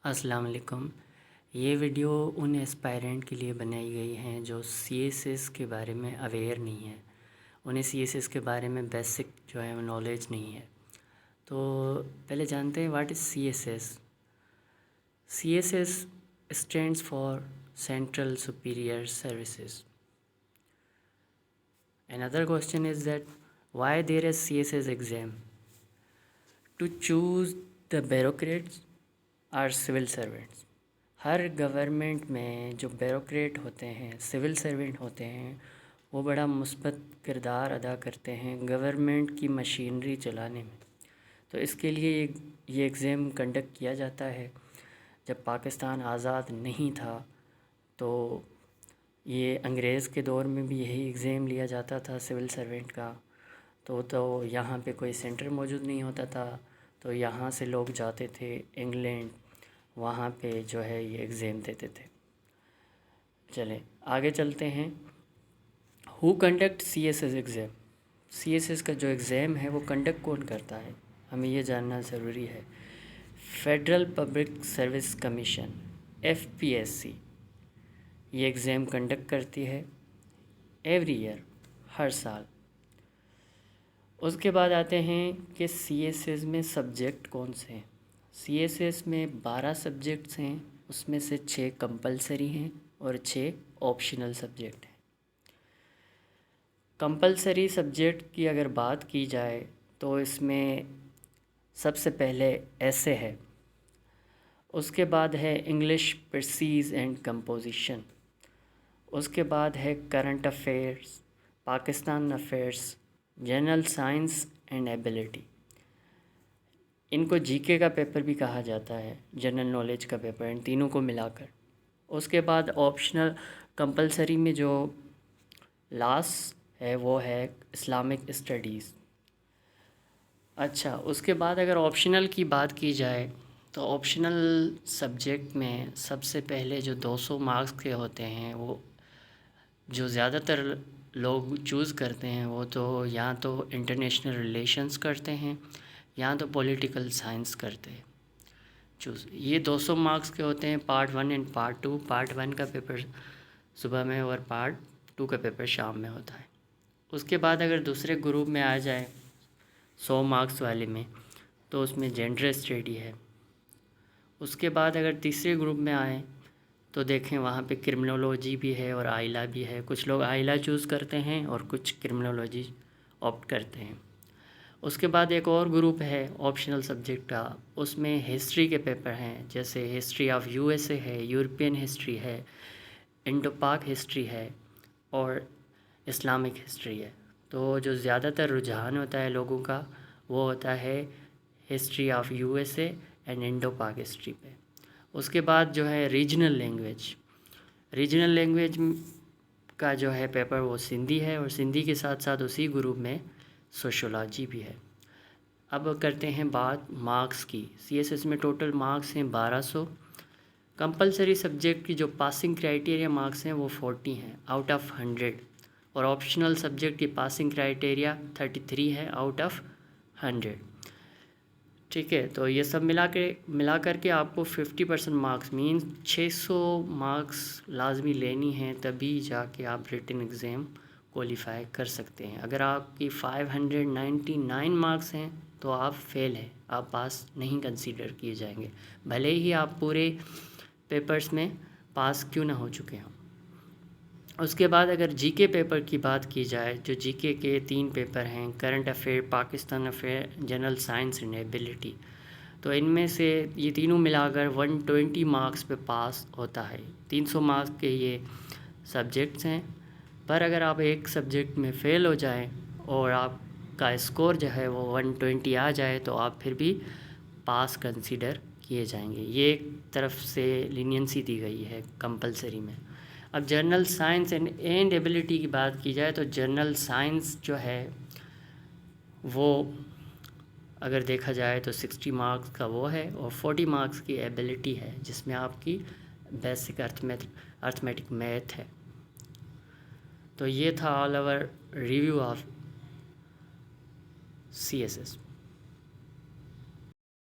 अस्सलाम वालेकुम। ये वीडियो उन एस्पायरेंट के लिए बनाई गई हैं जो CSS के बारे में अवेयर नहीं है, उन्हें CSS के बारे में बेसिक जो है वो नॉलेज नहीं है। तो पहले जानते हैं what is CSS। CSS stands for central superior services. Another question is that why there is CSS exam? To choose the bureaucrats or civil servants. Her government में जो ब्यूरोक्रेट होते हैं, सिविल सर्वेंट होते हैं, वो बड़ा मुस्बत किरदार अदा करते हैं गवर्नमेंट की मशीनरी चलाने में। तो इसके लिए ये एग्ज़ाम कंडक्ट किया जाता है। जब पाकिस्तान आज़ाद नहीं था तो ये अंग्रेज़ के दौर में भी यही एग्ज़ाम लिया जाता था सिविल सर्वेंट का। तो यहाँ पे कोई सेंटर मौजूद नहीं होता था, तो यहाँ से लोग जाते थे इंग्लैंड, वहाँ पे जो है ये एग्ज़ाम देते थे। चलें आगे चलते हैं। Who conduct CSS exam. CSS का जो एग्ज़ाम है वो कंडक्ट कौन करता है, हमें ये जानना ज़रूरी है। Federal public service commission FPSC ये एग्ज़ाम कंडक्ट करती है एवरी ईयर, हर साल। उसके बाद आते हैं कि CSS में सब्जेक्ट कौन से हैं। CSS में 12 सब्जेक्ट्स हैं, उसमें से 6 कंपलसरी हैं और 6 ऑप्शनल सब्जेक्ट हैं। कंपलसरी सब्जेक्ट की अगर बात की जाए तो इसमें सबसे पहले ऐसे है, उसके बाद है इंग्लिश प्रीसीज एंड कंपोजिशन, उसके बाद है current affairs, Pakistan affairs, general science and ability. इनको GK का पेपर भी कहा जाता है, जनरल नॉलेज का पेपर, इन तीनों को मिलाकर। उसके बाद ऑप्शनल कंपलसरी में जो लास्ट है वो है इस्लामिक स्टडीज़। अच्छा, उसके बाद अगर ऑप्शनल की बात की जाए तो ऑप्शनल सब्जेक्ट में सबसे पहले जो 200 मार्क्स के होते हैं, वो जो ज़्यादातर लोग चूज़ करते हैं वो तो या तो इंटरनेशनल रिलेशंस करते हैं या तो पॉलिटिकल साइंस करते हैं चूज़। ये 200 मार्क्स के होते हैं, पार्ट 1 एंड पार्ट 2। पार्ट 1 का पेपर सुबह में और पार्ट 2 का पेपर शाम में होता है। उसके बाद अगर दूसरे ग्रुप में आ जाए 100 मार्क्स वाले में, तो उसमें जेंडर स्टडी है। उसके बाद अगर तीसरे ग्रुप में आए तो देखें वहाँ पे क्रिमिनोलॉजी भी है और आइला भी है। कुछ लोग आइला चूज़ करते हैं और कुछ क्रिमिनोलॉजी ऑप्ट करते हैं। उसके बाद एक और ग्रुप है ऑप्शनल सब्जेक्ट का, उसमें हिस्ट्री के पेपर हैं, जैसे हिस्ट्री ऑफ USA है, यूरोपियन हिस्ट्री है, इंडो पाक हिस्ट्री है और इस्लामिक हिस्ट्री है। तो जो ज़्यादातर रुझान होता है लोगों का वो होता है history of USA and Indo पाक हिस्ट्री पे। उसके बाद जो है रीजनल लैंग्वेज का जो है पेपर वो सिंधी है, और सिंधी के साथ साथ उसी ग्रुप में सोशोलॉजी भी है। अब करते हैं बात मार्क्स की। CSS में टोटल मार्क्स हैं 1200। कंपलसरी सब्जेक्ट की जो पासिंग क्राइटेरिया मार्क्स हैं वो 40 हैं आउट ऑफ 100, और ऑप्शनल सब्जेक्ट की पासिंग क्राइटेरिया 33 है आउट ऑफ 100। ठीक है, तो ये सब मिला करके आपको 50% मार्क्स मीन्स 600 मार्क्स लाजमी लेनी है, तभी जाके आप रिटन एग्ज़ाम क्वालिफाई कर सकते हैं। अगर आपकी 599 मार्क्स हैं तो आप फेल हैं, आप पास नहीं कंसीडर किए जाएंगे, भले ही आप पूरे पेपर्स में पास क्यों ना हो चुके हों। उसके बाद अगर GK पेपर की बात की जाए, जो GK के 3 पेपर हैं, current affair, Pakistan affair, general science and ability, तो इनमें से ये तीनों मिलाकर 120 मार्क्स पे पास होता है। 300 मार्क्स के ये सब्जेक्ट्स हैं, पर अगर आप एक सब्जेक्ट में फ़ेल हो जाएं और आपका स्कोर जो है वो 120 आ जाए तो आप फिर भी पास कंसीडर किए जाएंगे। ये एक तरफ से लीनियंसी दी गई है कंपलसरी में। अब जनरल साइंस एंड एबिलिटी की बात की जाए तो जनरल साइंस जो है वो अगर देखा जाए तो 60 मार्क्स का वो है, और 40 मार्क्स की एबिलिटी है जिसमें आपकी बेसिक अर्थमेटिक मैथ है। तो ये था all over review of CSS।